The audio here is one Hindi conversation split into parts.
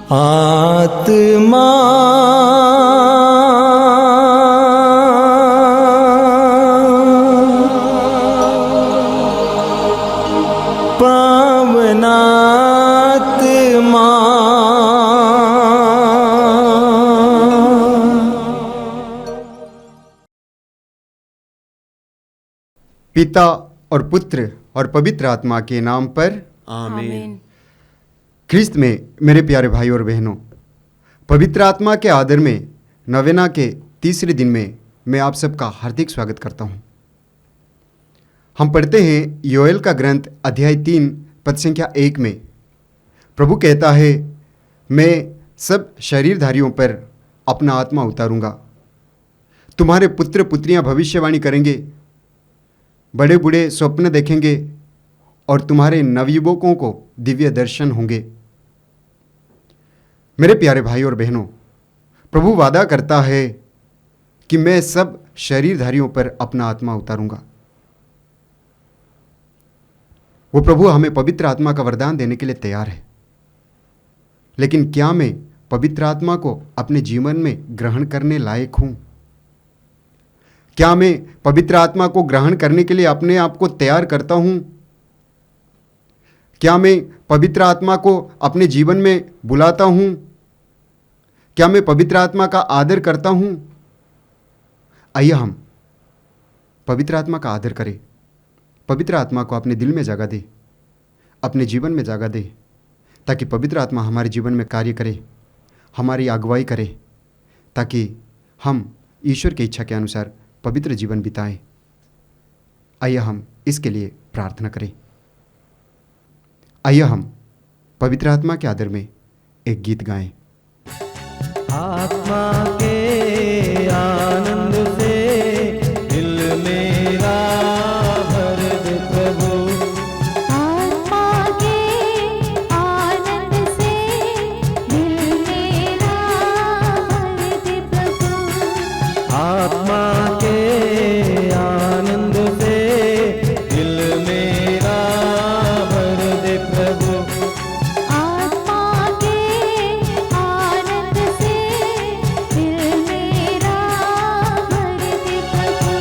आत्मा पावनात्मा पिता और पुत्र और पवित्र आत्मा के नाम पर आमीन। ख्रिस्त में मेरे प्यारे भाई और बहनों, पवित्र आत्मा के आदर में नवेना के तीसरे दिन में मैं आप सबका हार्दिक स्वागत करता हूं। हम पढ़ते हैं योएल का ग्रंथ अध्याय 3 पद संख्या 1 में प्रभु कहता है, मैं सब शरीरधारियों पर अपना आत्मा उतारूंगा। तुम्हारे पुत्र पुत्रियां भविष्यवाणी करेंगे, बड़े बूढ़े स्वप्न देखेंगे और तुम्हारे नवयुवकों को दिव्य दर्शन होंगे। मेरे प्यारे भाई और बहनों, प्रभु वादा करता है कि मैं सब शरीरधारियों पर अपना आत्मा उतारूंगा। वो प्रभु हमें पवित्र आत्मा का वरदान देने के लिए तैयार है, लेकिन क्या मैं पवित्र आत्मा को अपने जीवन में ग्रहण करने लायक हूं? क्या मैं पवित्र आत्मा को ग्रहण करने के लिए अपने आप को तैयार करता हूं? क्या मैं पवित्र आत्मा को अपने जीवन में बुलाता हूं? क्या मैं पवित्र आत्मा का आदर करता हूं? आइए हम पवित्र आत्मा का आदर करें, पवित्र आत्मा को अपने दिल में जगह दे, अपने जीवन में जगह दे, ताकि पवित्र आत्मा हमारे जीवन में कार्य करे, हमारी अगुवाई करे, ताकि हम ईश्वर की इच्छा के अनुसार पवित्र जीवन बिताएं। आइए हम इसके लिए प्रार्थना करें। आइए हम पवित्र आत्मा के आदर में एक गीत गाएं। आत्मा के आनंद से दिल मेरा भर दे प्रभु। आत्मा के आनंद से दिल मेरा भर दे प्रभु। आत्मा के आनंद से दिल मेरा भर दे प्रभु। आत्मा के आनंद से दिल मेरा भर दे प्रभु।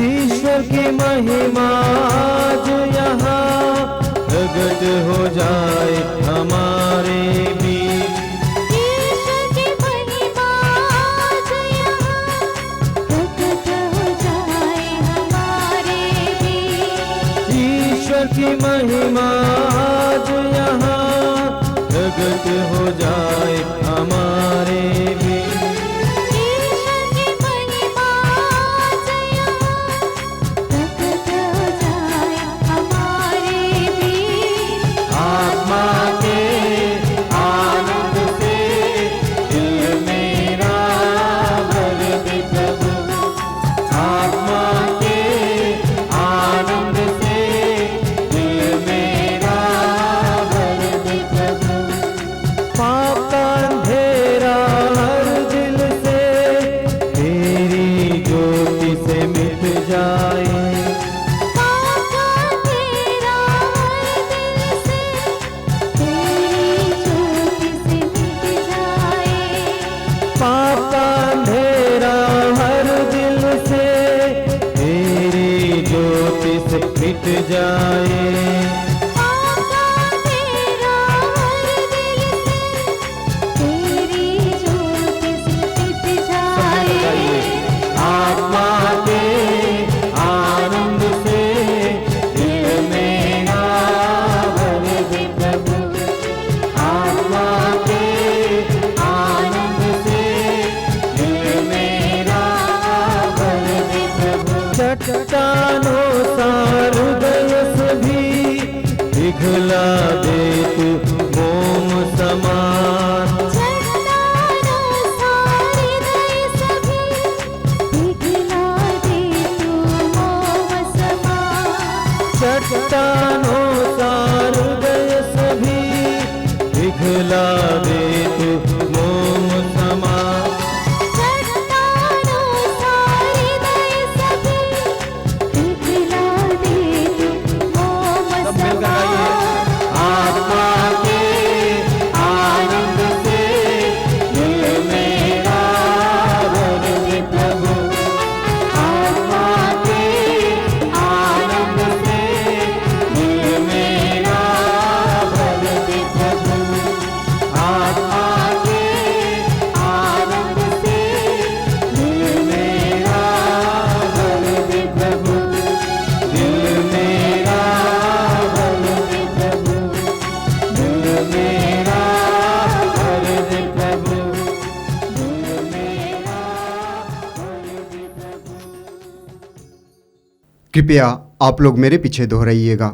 ईश्वर की महिमा जो यहाँ प्रगट हो जाए हमारे बीच। ईश्वर की महिमा जो यहाँ प्रकट हो जाए हमारे बीच। ईश्वर की महिमा जो यहाँ प्रगट हो जाए हमारे बीच। ईश्वर की महिमा जो यहाँ प्रकट हो जाए हमारे बीच। आत्मा के आनंद से दिल मेरा भर दे प्रभु। आत्मा के आनंद से दिल मेरा भर दे प्रभु। पाप का अंधेरा हर दिल से तेरी ज्योति से मिट जाए। पाप का अंधेरा हर दिल से तेरी ज्योति से मिट जाए। पाप का अंधेरा हर दिल से तेरी ज्योति से मिट जाए। पाप का अंधेरा हर दिल से तेरी ज्योति से मिट जाए। आत्मा के आनंद से दिल मेरा भर दे प्रभु। आत्मा के आनंद से दिल मेरा भर दे प्रभु। चट्टानों सा हृदय से भी पिघला दे तू मोम समान। चट्टानों सा हृदय से भी पिघला दे तू मोम समान। चट्टानों सा हृदय से भी पिघला दे तू मोम समान। चट्टानों सा हृदय से भी पिघला दे तू मोम सब मिलकर गाइए। समान। आत्मा के आनंद आत्मा के आनंद से दिल मेरा भर दे प्रभु, दिल मेरा भर दे प्रभु, दिल मेरा भर दे प्रभु, दिल मेरा भर दे प्रभु। कृपया आप लोग मेरे पीछे दोहराइएगा।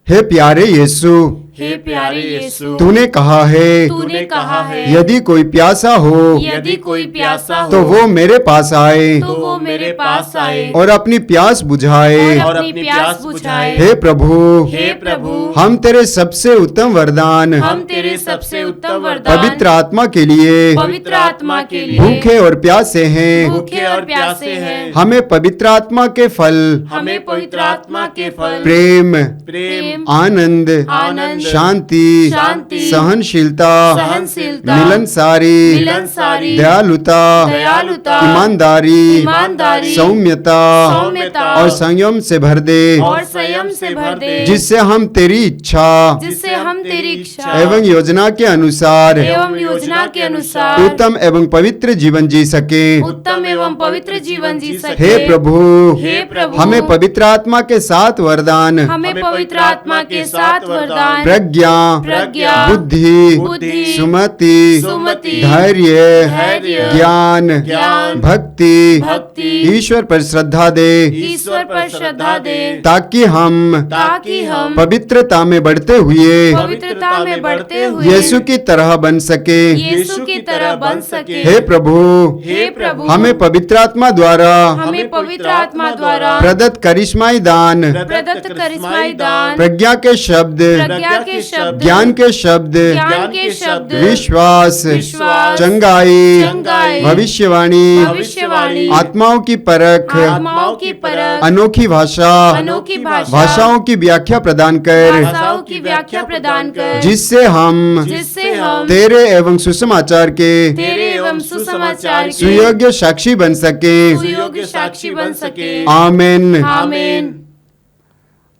हे प्यारे यीशु, हे प्यारे यीशु, तूने कहा है तूने कहा है यदि कोई प्यासा हो यदि कोई प्यासा हो तो वो मेरे पास आए तो वो मेरे पास आए और अपनी प्यास बुझाए। और अपनी प्यास बुझाए। हे प्रभु, हे प्रभु, हम तेरे सबसे उत्तम वरदान हम तेरे सबसे उत्तम वरदान पवित्र आत्मा के लिए पवित्र आत्मा के लिए भूखे और प्यासे हैं। भूखे और प्यासे हैं। हमें पवित्र आत्मा के फल हमें पवित्र आत्मा के फल प्रेम, प्रेम, आनंद, आनंद, शांति, शांति, सहनशीलता, सहनशीलता, मिलनसारी, मिलनसारी, दयालुता, दयालुता, ईमानदारी, ईमानदारी, सौम्यता सौम्यता और संयम से भर दे, और संयम से भर दे, जिससे हम तेरी इच्छा जिससे हम तेरी इच्छा एवं योजना के अनुसार एवं योजना के अनुसार उत्तम एवं पवित्र जीवन जी सके। उत्तम एवं पवित्र जीवन जी सके। हे प्रभु, हे प्रभु, हमें पवित्र आत्मा के 7 वरदान हमें पवित्र आत्मा के 7 वरदान प्रज्ञा, प्रज्ञा, बुद्धि, बुद्धि, सुमति, सुमति, धैर्य, धैर्य, ज्ञान, ज्ञान, भक्ति, भक्ति, ईश्वर पर श्रद्धा दे, ईश्वर पर श्रद्धा दे, ताकि हम ताकि हम पवित्रता में बढ़ते हुए पवित्रता में बढ़ते हुए यीशु की तरह बन सके। यीशु की तरह बन सके। हे प्रभु, हे प्रभु, हमें पवित्र आत्मा द्वारा हमें पवित्र आत्मा द्वारा प्रदत्त करिश्माई दान, प्रदत्त करिश्माई दान, प्रज्ञा के शब्द, प्रज्ञा के शब्द, ज्ञान के शब्द, ज्ञान के शब्द, विश्वास, विश्वास, चंगाई, चंगाई, भविष्यवाणी, भविष्यवाणी, आत्माओं की परख, आत्माओं की परख, अनोखी भाषा, अनोखी भाषा, भाषाओं की व्याख्या प्रदान कर, भाषाओं की व्याख्या प्रदान कर, जिससे हम तेरे एवं सुसमाचार के तेरे एवं सुसमाचार के सुयोग्य साक्षी बन सके। सुयोग्य साक्षी बन सके। आमेन। आमीन।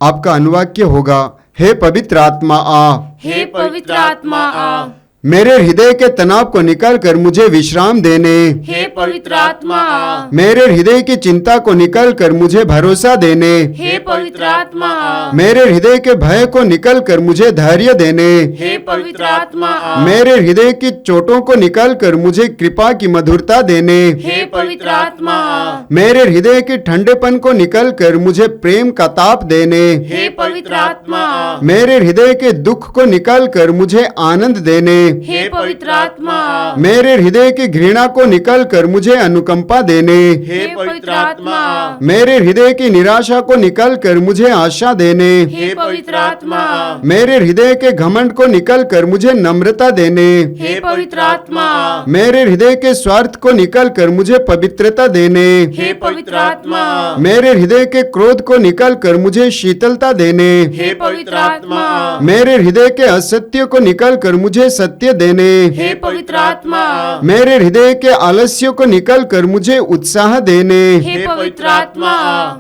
आपका अनुवाक्य होगा, हे पवित्र आत्मा आ, हे पवित्र आत्मा आ, मेरे हृदय के तनाव को निकाल कर मुझे विश्राम देने, हे पवित्र आत्मा आ, मेरे हृदय की चिंता को निकाल कर मुझे भरोसा देने, हे पवित्र आत्मा आ, मेरे हृदय के भय को निकाल कर मुझे धैर्य देने, हे पवित्र आत्मा आ, मेरे हृदय की चोटों को निकाल कर मुझे कृपा की मधुरता देने, हे पवित्र आत्मा आ, मेरे हृदय के ठंडेपन को निकाल कर मुझे प्रेम का ताप देने, हे पवित्र आत्मा आ, मेरे हृदय के दुख को निकाल कर मुझे आनंद देने, हे पवित्र आत्मा आ, मेरे हृदय की घृणा को निकाल कर मुझे अनुकंपा देने, हे पवित्र आत्मा आ, मेरे हृदय की निराशा को निकाल कर मुझे आशा देने, हे पवित्र आत्मा आ, मेरे हृदय के घमंड को निकाल कर मुझे नम्रता देने, हे पवित्र आत्मा आ, मेरे हृदय के स्वार्थ को निकाल कर मुझे पवित्रता देने, हे पवित्र आत्मा आ, मेरे हृदय के क्रोध को निकाल कर मुझे शीतलता देने, हे पवित्र आत्मा आ, मेरे हृदय के असत्य को निकाल कर मुझे सत्य देने, हे पवित्र आत्मा आ, मेरे हृदय के आलस्य को निकाल कर मुझे उत्साह देने। हे पवित्र आत्मा आ।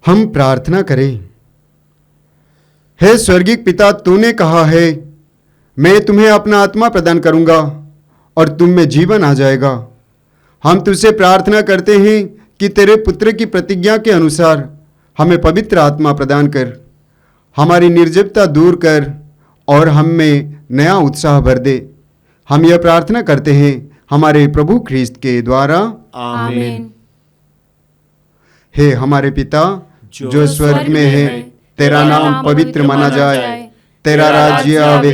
हम प्रार्थना करें। हे स्वर्गीय पिता, तूने कहा है, मैं तुम्हें अपना आत्मा प्रदान करूंगा और तुम में जीवन आ जाएगा। हम तुझसे प्रार्थना करते हैं कि तेरे पुत्र की प्रतिज्ञा के अनुसार हमें पवित्र आत्मा प्रदान कर, हमारी निर्जीवता दूर कर और हम में नया उत्साह भर दे। हम यह प्रार्थना करते हैं हमारे प्रभु ख्रीस्त के द्वारा। आमीन। हे हमारे पिता जो स्वर्ग में है, तेरा नाम पवित्र माना जाए, तेरा राज्य आवे,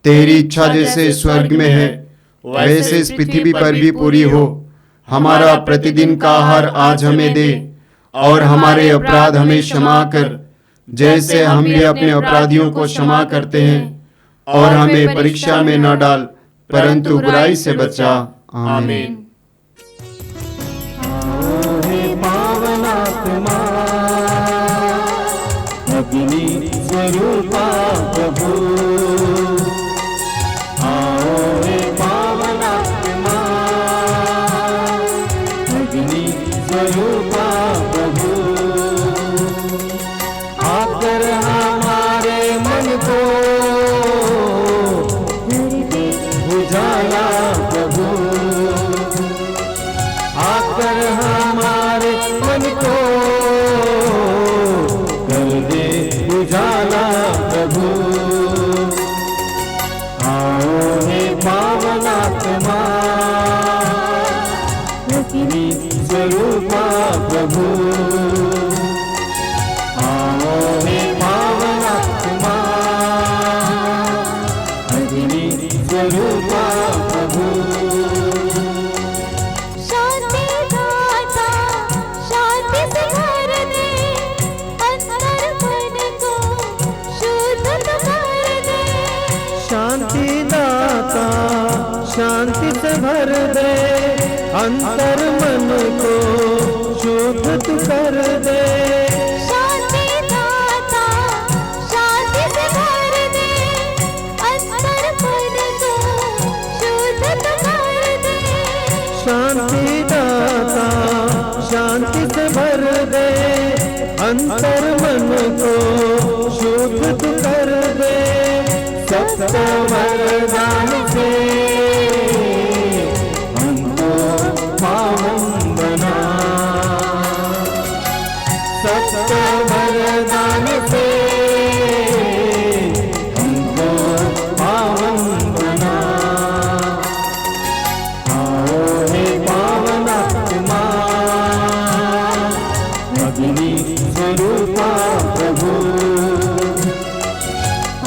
तेरी इच्छा जैसे स्वर्ग में है वैसे इस पृथ्वी पर भी पूरी हो। हमारा प्रतिदिन का आहार आज हमें दे और हमारे अपराध हमें क्षमा कर, जैसे हम भी अपने अपराधियों को क्षमा करते हैं, और हमें परीक्षा में न डाल परंतु बुराई से बचा। आमीन। हे पावन आत्मा, अग्नि स्वरूपा प्रभु, आओ हे पावन आत्मा, अग्नि स्वरूपा प्रभु, आकर हमारे मन को प्रभु आओ हे पावन आत्मा अग्नि स्वरूपा प्रभु शांति दाता शांति से भर दे अंतर मन को शुद्ध कर दे शांति दाता शांति से भर दे अंतर मन को शुद्ध तू कर दे शांति दाता शांति से भर दे अंतर मन को शुद्ध कर दे शांति दाता शांति से भर दे अंतर मन को शुद्ध तू कर दे सत्य वरदान से हमको पावन बना सत्य वरदान से हमको पावन बना आओ हे पावन आत्मा अग्नि स्वरूपा प्रभु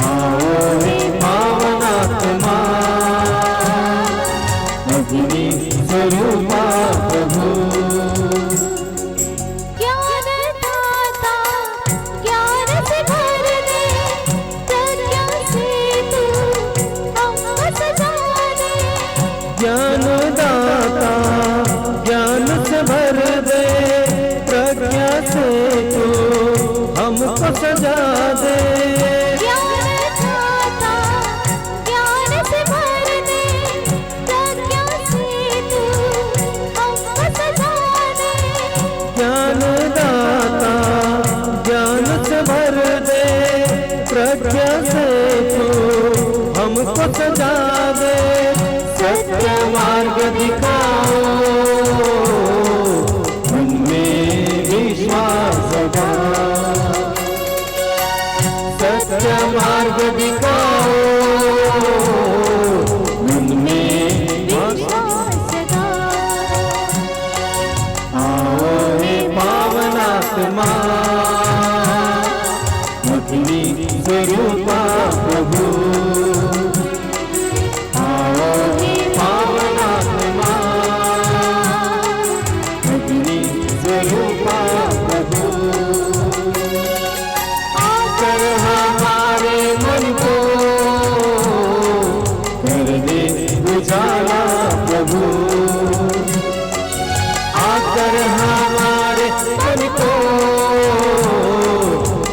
आओ हे पावन आत्मा अग्नि स्वरूपा प्रभु ज्ञान दाता ज्ञान से भर दे प्रज्ञा से तू हमको सजा दे ज्ञान दाता ज्ञान से भर दे प्रज्ञा से तू हमको सजा दे ज्ञान दाता ज्ञान से भर दे प्रज्ञा से तू हमको सजा दे ज्ञान दाता ज्ञान से भर दे प्रज्ञा से तू हमको सजा दे सत्य मार्ग दिखाओ उनमें विश्वास सदा सत्य मार्ग दिखाओ उनमें विश्वास सदा आओ हे पावन आत्मा अग्नि स्वरूपा प्रभु आओ हे पावन आत्मा अग्नि स्वरूपा प्रभु आकर हमारे मन को कर दे उजाला प्रभु आकर हमारे मन को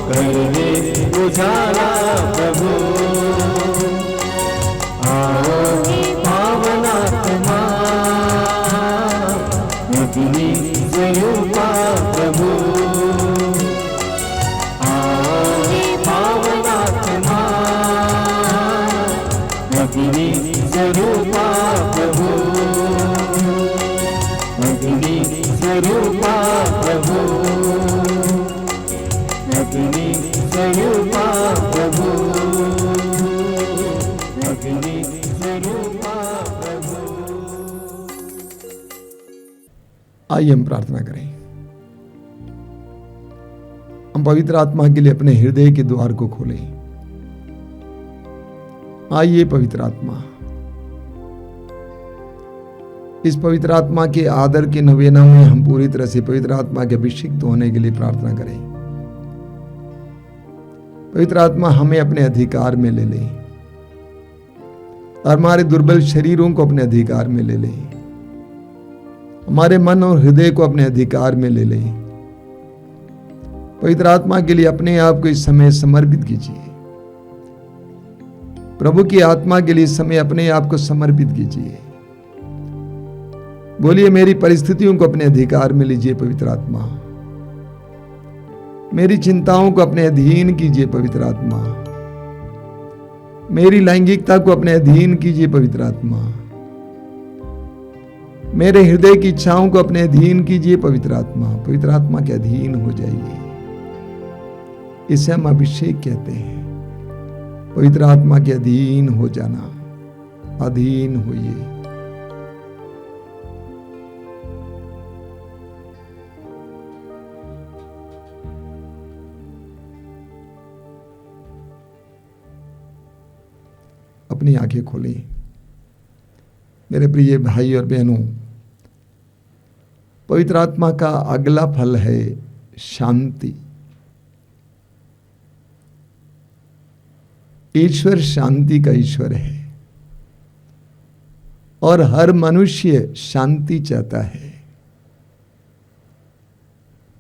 कर दे उजाला प्रभु आओ हे पावन आत्मा अग्नि स्वरूपा प्रभु आओ हे पावन आत्मा अग्नि स्वरूपा प्रभु अग्नि स्वरूपा प्रभु अग्नि स्वरूपा प्रभु अग्नि स्वरूपा प्रभु आइए हम प्रार्थना करें। हम पवित्र आत्मा के लिए अपने हृदय के द्वार को खोलें। आइए पवित्र आत्मा, इस पवित्र आत्मा के आदर के नवेना में हम पूरी तरह से पवित्र आत्मा के अभिषिक्त होने के लिए प्रार्थना करें। पवित्र आत्मा हमें अपने अधिकार में ले ले और हमारे दुर्बल शरीरों को अपने अधिकार में ले ले, हमारे मन और हृदय को अपने अधिकार में ले ले। पवित्र आत्मा के लिए अपने आप को इस समय समर्पित कीजिए। प्रभु की आत्मा के लिए इस समय अपने आप को समर्पित कीजिए। बोलिए, मेरी परिस्थितियों को अपने अधिकार में लीजिए पवित्र आत्मा। मेरी चिंताओं को अपने अधीन कीजिए पवित्र आत्मा। मेरी लैंगिकता को अपने अधीन कीजिए पवित्र आत्मा। मेरे हृदय की इच्छाओं को अपने अधीन कीजिए पवित्र आत्मा। पवित्र आत्मा के अधीन हो जाइए। इसे हम अभिषेक कहते हैं। पवित्र आत्मा के अधीन हो जाना, अधीन होइए। अपनी आंखें खोलें। मेरे प्रिय भाई और बहनों, पवित्र आत्मा का अगला फल है शांति। ईश्वर शांति का ईश्वर है और हर मनुष्य शांति चाहता है।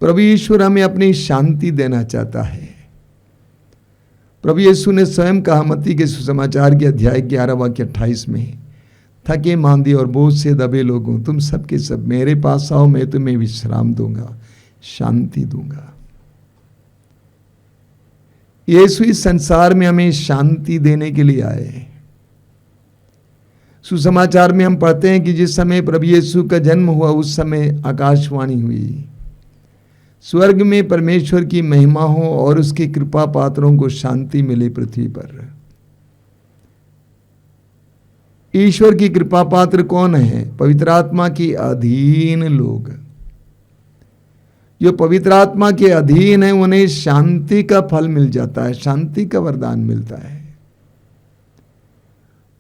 प्रभु ईश्वर हमें अपनी शांति देना चाहता है। प्रभु यीशु ने स्वयं कहा मत्ती के सुसमाचार के अध्याय 11 वाक्य 28 में, थके मांदे और बोझ से दबे लोगों, तुम सबके सब मेरे पास आओ, मैं तुम्हें विश्राम दूंगा, शांति दूंगा। यीशु इस संसार में हमें शांति देने के लिए आए। सुसमाचार में हम पढ़ते हैं कि जिस समय प्रभु यीशु का जन्म हुआ उस समय आकाशवाणी हुई, स्वर्ग में परमेश्वर की महिमा हो और उसकी कृपा पात्रों को शांति मिले पृथ्वी पर। ईश्वर की कृपा पात्र कौन है? पवित्र आत्मा के अधीन लोग। जो पवित्र आत्मा के अधीन है उन्हें शांति का फल मिल जाता है, शांति का वरदान मिलता है।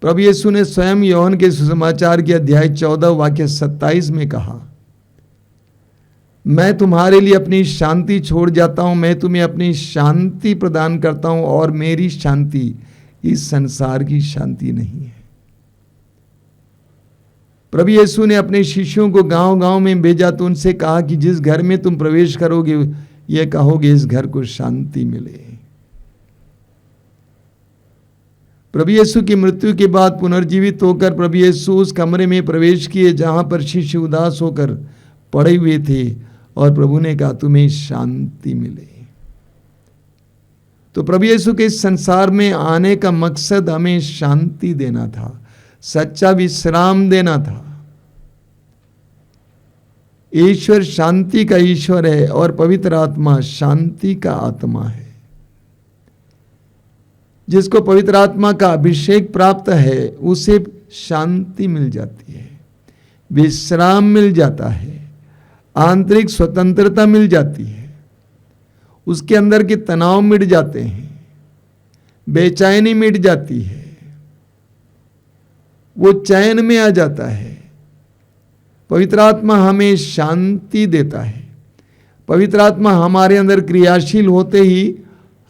प्रभु यीशु ने स्वयं यूहन्ना के सुसमाचार के अध्याय 14 वाक्य 27 में कहा, मैं तुम्हारे लिए अपनी शांति छोड़ जाता हूं, मैं तुम्हें अपनी शांति प्रदान करता हूं और मेरी शांति इस संसार की शांति नहीं है। प्रभु यीशु ने अपने शिष्यों को गांव-गांव में भेजा तो उनसे कहा कि जिस घर में तुम प्रवेश करोगे यह कहोगे इस घर को शांति मिले। प्रभु यीशु की मृत्यु के बाद पुनर्जीवित होकर प्रभु यीशु उस कमरे में प्रवेश किए जहां पर शिष्य उदास होकर पड़े हुए थे और प्रभु ने कहा तुम्हें शांति मिले। तो प्रभु यीशु के इस संसार में आने का मकसद हमें शांति देना था, सच्चा विश्राम देना था। ईश्वर शांति का ईश्वर है और पवित्र आत्मा शांति का आत्मा है। जिसको पवित्र आत्मा का अभिषेक प्राप्त है उसे शांति मिल जाती है, विश्राम मिल जाता है, आंतरिक स्वतंत्रता मिल जाती है, उसके अंदर के तनाव मिट जाते हैं, बेचैनी मिट जाती है, वो चैन में आ जाता है। पवित्र आत्मा हमें शांति देता है। पवित्र आत्मा हमारे अंदर क्रियाशील होते ही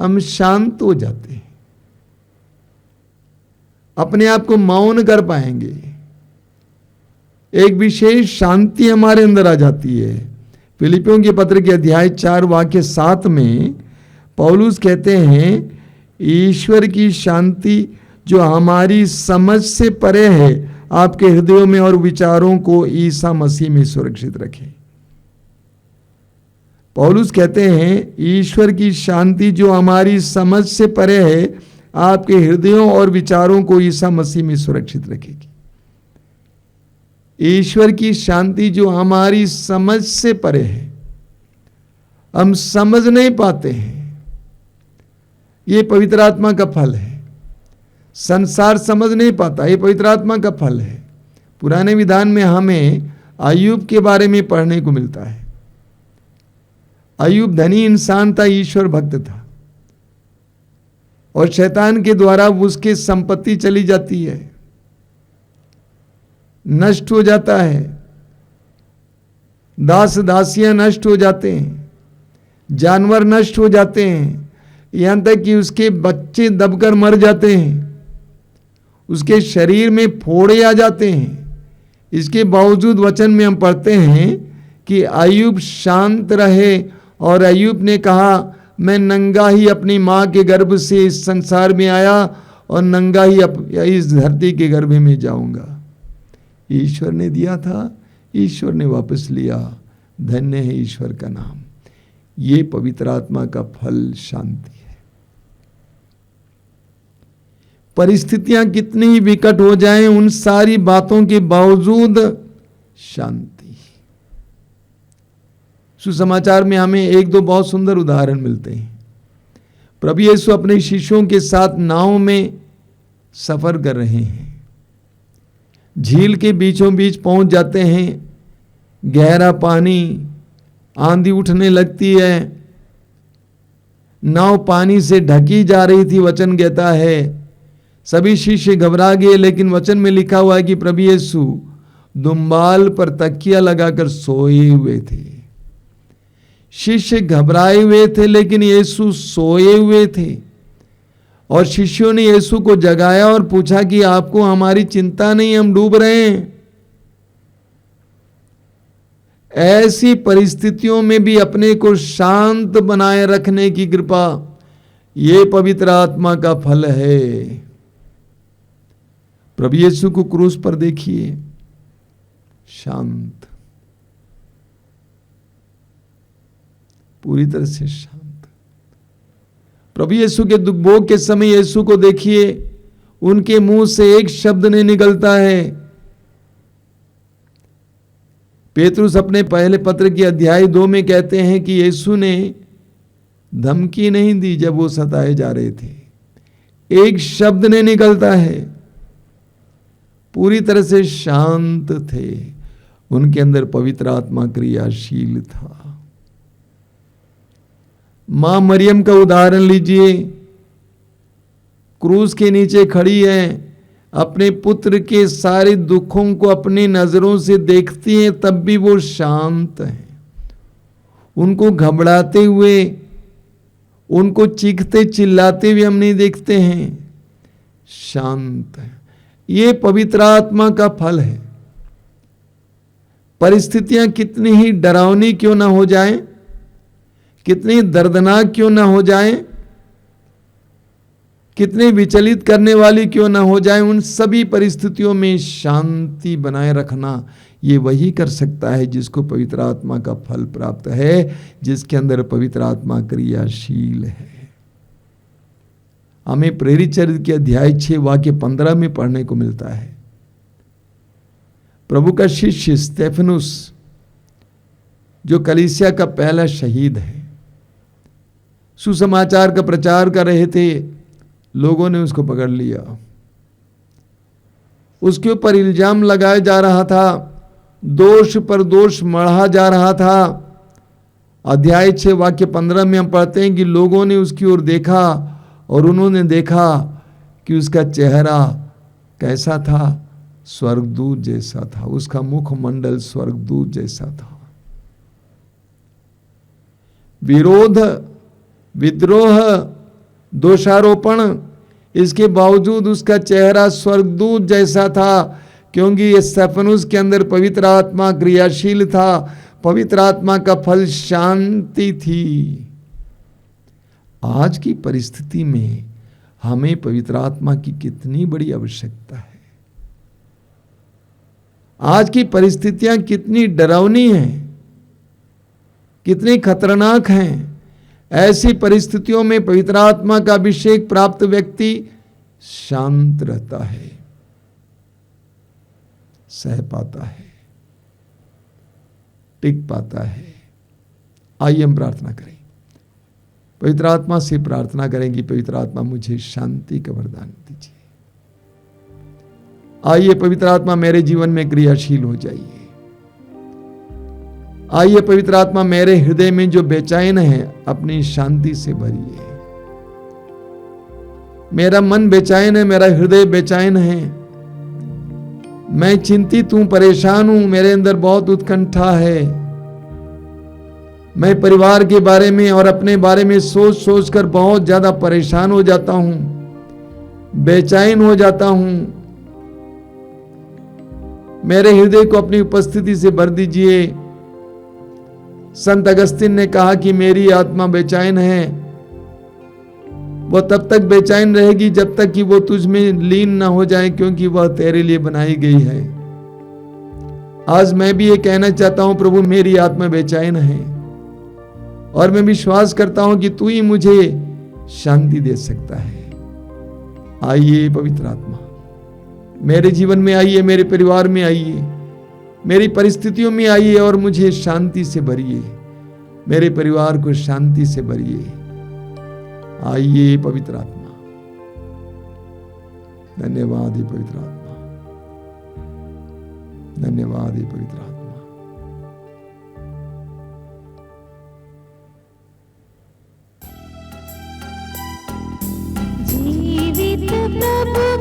हम शांत हो जाते हैं, अपने आप को मौन कर पाएंगे, एक विशेष शांति हमारे अंदर आ जाती है। फिलिपियों के पत्र के अध्याय 4 वाक्य 7 में पौलुस कहते हैं, ईश्वर की शांति जो हमारी समझ से परे है आपके हृदयों में और विचारों को ईसा मसीह में सुरक्षित रखे। पौलुस कहते हैं ईश्वर की शांति जो हमारी समझ से परे है आपके हृदयों और विचारों को ईसा मसीह में सुरक्षित रखेगी। ईश्वर की शांति जो हमारी समझ से परे है, हम समझ नहीं पाते हैं, ये पवित्र आत्मा का फल है। संसार समझ नहीं पाता, ये पवित्र आत्मा का फल है। पुराने विधान में हमें अय्यूब के बारे में पढ़ने को मिलता है। अय्यूब धनी इंसान था, ईश्वर भक्त था और शैतान के द्वारा उसकी संपत्ति चली जाती है, नष्ट हो जाता है, दास दासियां नष्ट हो जाते हैं, जानवर नष्ट हो जाते हैं, यहां तक कि उसके बच्चे दबकर मर जाते हैं, उसके शरीर में फोड़े आ जाते हैं। इसके बावजूद वचन में हम पढ़ते हैं कि अय्यूब शांत रहे और अय्यूब ने कहा मैं नंगा ही अपनी माँ के गर्भ से इस संसार में आया और नंगा ही इस धरती के गर्भ में जाऊंगा। ईश्वर ने दिया था, ईश्वर ने वापस लिया, धन्य है ईश्वर का नाम। ये पवित्र आत्मा का फल शांति है। परिस्थितियां कितनी ही विकट हो जाएं, उन सारी बातों के बावजूद शांति। सुसमाचार में हमें एक दो बहुत सुंदर उदाहरण मिलते हैं। प्रभु यीशु अपने शिष्यों के साथ नाव में सफर कर रहे हैं, झील के बीचों बीच पहुंच जाते हैं, गहरा पानी, आंधी उठने लगती है, नाव पानी से ढकी जा रही थी। वचन कहता है सभी शिष्य घबरा गए, लेकिन वचन में लिखा हुआ है कि प्रभु यीशु दुम्बाल पर तकिया लगाकर सोए हुए थे। शिष्य घबराए हुए थे, लेकिन यीशु सोए हुए थे। और शिष्यों ने यीशु को जगाया और पूछा कि आपको हमारी चिंता नहीं, हम डूब रहे हैं। ऐसी परिस्थितियों में भी अपने को शांत बनाए रखने की कृपा, ये पवित्र आत्मा का फल है। प्रभु यीशु को क्रूस पर देखिए, शांत, पूरी तरह से शांत। प्रभु यीशु के दुख भोग के समय यीशु को देखिए, उनके मुंह से एक शब्द नहीं निकलता है। पेतरुस अपने पहले पत्र की अध्याय 2 में कहते हैं कि यीशु ने धमकी नहीं दी जब वो सताए जा रहे थे, एक शब्द नहीं निकलता है, पूरी तरह से शांत थे। उनके अंदर पवित्र आत्मा क्रियाशील था। मां मरियम का उदाहरण लीजिए, क्रूस के नीचे खड़ी है, अपने पुत्र के सारे दुखों को अपनी नजरों से देखती हैं, तब भी वो शांत है। उनको घबराते हुए, उनको चीखते चिल्लाते हुए हम नहीं देखते हैं, शांत है। ये पवित्र आत्मा का फल है। परिस्थितियां कितनी ही डरावनी क्यों ना हो जाएं, कितनी दर्दनाक क्यों ना हो जाएं, कितनी विचलित करने वाली क्यों ना हो जाएं, उन सभी परिस्थितियों में शांति बनाए रखना ये वही कर सकता है जिसको पवित्र आत्मा का फल प्राप्त है, जिसके अंदर पवित्र आत्मा क्रियाशील है। हमें प्रेरित चरित्र के अध्याय 6 वाक्य 15 में पढ़ने को मिलता है। प्रभु का शिष्य स्तेफनुस, जो कलीसिया का पहला शहीद है, सुसमाचार का प्रचार कर रहे थे, लोगों ने उसको पकड़ लिया। उसके ऊपर इल्जाम लगाया जा रहा था, दोष पर दोष मढ़ा जा रहा था। अध्याय 6 वाक्य 15 में हम पढ़ते हैं कि लोगों ने उसकी ओर देखा और उन्होंने देखा कि उसका चेहरा कैसा था, स्वर्गदूत जैसा था। उसका मुखमंडल स्वर्गदूत जैसा था। विरोध, विद्रोह, दोषारोपण, इसके बावजूद उसका चेहरा स्वर्गदूत जैसा था, क्योंकि ये स्तेफनुस के अंदर पवित्र आत्मा क्रियाशील था। पवित्र आत्मा का फल शांति थी। आज की परिस्थिति में हमें पवित्र आत्मा की कितनी बड़ी आवश्यकता है। आज की परिस्थितियां कितनी डरावनी हैं, कितनी खतरनाक हैं। ऐसी परिस्थितियों में पवित्र आत्मा का अभिषेक प्राप्त व्यक्ति शांत रहता है, सह पाता है, टिक पाता है। आइए हम प्रार्थना करें। पवित्र आत्मा से प्रार्थना करें कि पवित्र आत्मा मुझे शांति का वरदान दीजिए। आइए पवित्र आत्मा मेरे जीवन में क्रियाशील हो जाइए। आइए पवित्र आत्मा मेरे हृदय में जो बेचैन है अपनी शांति से भरिए। मेरा मन बेचैन है, मेरा हृदय बेचैन है, मैं चिंतित हूं, परेशान हूं, मेरे अंदर बहुत उत्कंठा है। मैं परिवार के बारे में और अपने बारे में सोच सोच कर बहुत ज्यादा परेशान हो जाता हूं, बेचैन हो जाता हूं। मेरे हृदय को अपनी उपस्थिति से भर दीजिए। संत अगस्तीन ने कहा कि मेरी आत्मा बेचैन है। वो तब तक बेचैन रहेगी जब तक कि वो तुझ में लीन ना हो जाए, क्योंकि वह तेरे लिए बनाई गई है। आज मैं भी ये कहना चाहता हूं, प्रभु मेरी आत्मा बेचैन है और मैं विश्वास करता हूं कि तू ही मुझे शांति दे सकता है। आइए पवित्र आत्मा मेरे जीवन में आइए, मेरे परिवार में आइए, मेरी परिस्थितियों में आइए और मुझे शांति से भरिए, मेरे परिवार को शांति से भरिए। आइए पवित्र आत्मा। धन्यवाद हे पवित्र आत्मा, धन्यवाद हे पवित्र आत्मा। जीवित प्रभु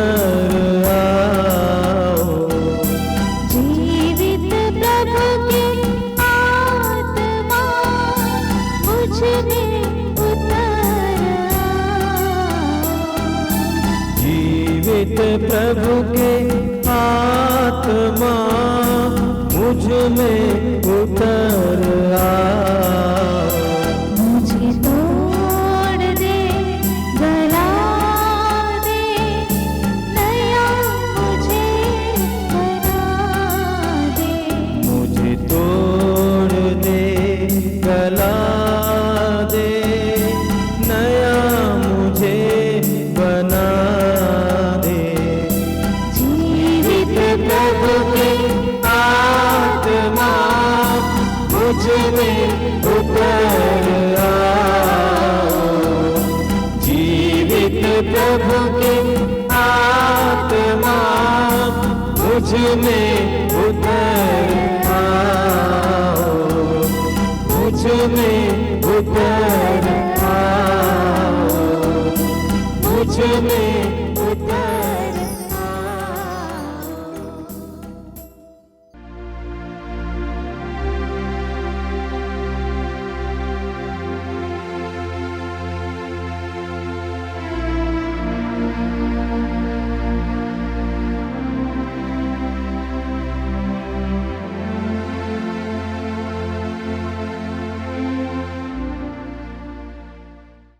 उतर आओ। जीवित प्रभु की आत्मा मुझ में उतर आओ। जीवित प्रभु के आत्मा मुझ में उतर आओ। मुझे तोड़ दे, गला दे, नया मुझे बना दे। मुझे तोड़ दे, गला दे, नया मुझे बना दे। जीवित प्रभु की आत्मा मुझ में उतर आओ। जीवित प्रभु की आत्मा मुझ में उतर आओ। मुझ में